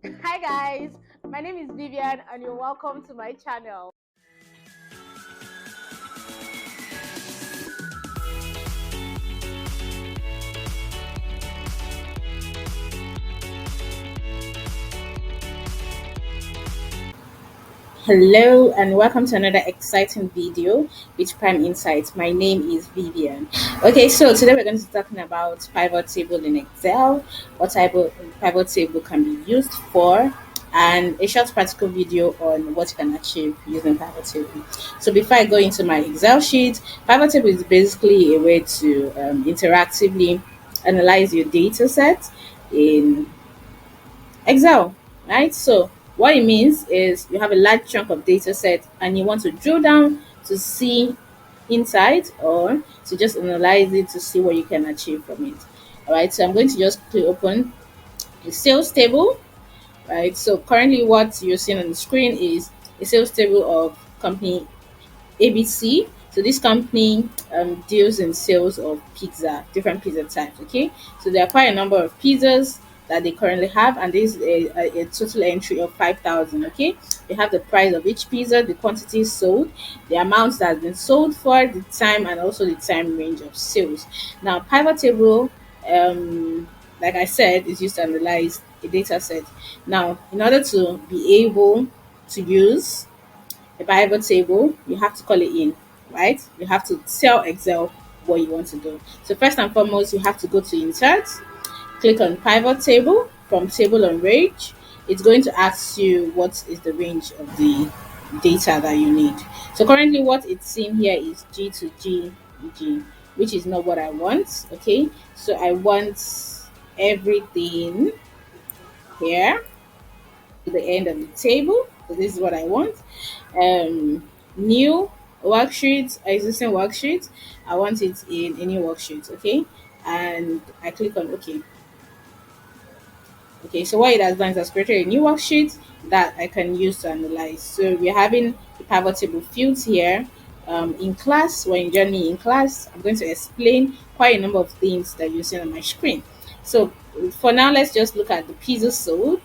Hi guys, my name is Vivian and you're welcome to my channel. Hello and welcome to another exciting video with Prime Insights. My name is Vivian. Okay, so today we're going to be talking about pivot table in Excel, what type of pivot table can be used for, and a short practical video on what you can achieve using pivot table. So before I go into my Excel sheet, pivot table is basically a way to interactively analyze your data set in Excel, right? So what it means is you have a large chunk of data set and you want to drill down to see inside or to just analyze it to see what you can achieve from it. All right, so I'm going to just click open the sales table, right? So currently what you're seeing on the screen is a sales table of company ABC. So this company deals in sales of pizza, different pizza types. Okay, so there are quite a number of pizzas that they currently have, and this is a total entry of 5,000. Okay, they have the price of each pizza, the quantity sold, the amount that has been sold for, the time, and also the time range of sales. Now, pivot table, like I said, is used to analyze a data set. Now, in order to be able to use a pivot table, you have to call it in, right? You have to tell Excel what you want to do. So first and foremost, you have to go to insert, click on pivot table from table on range. It's going to ask you what is the range of the data that you need. So currently what it's seeing here is G to G, G, which is not what I want. Okay, so I want everything here to the end of the table. So this is what I want. New worksheet, existing worksheet. I want it in a new worksheet. Okay, and I click on OK. Okay, so what it has done is has created a new worksheet that I can use to analyze. So we're having the pivot table fields here. In class, when you join me in class, I'm going to explain quite a number of things that you see on my screen. So for now, let's just look at the pieces sold,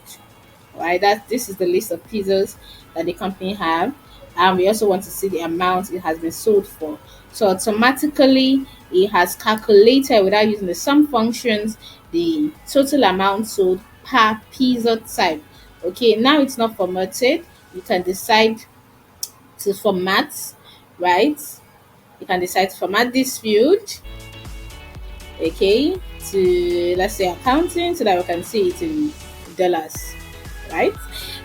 right? That this is the list of pizzas that the company have, and we also want to see the amount it has been sold for. So automatically it has calculated without using the sum functions the total amount sold per pizza type. Okay, now it's not formatted. You can decide to format, right? You can decide to format this field, okay, to let's say accounting so that we can see it in dollars, right?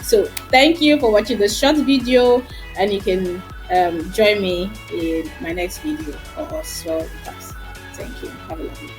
So thank you for watching this short video, and you can join me in my next video or us well with us. Thank you. Have a lovely day.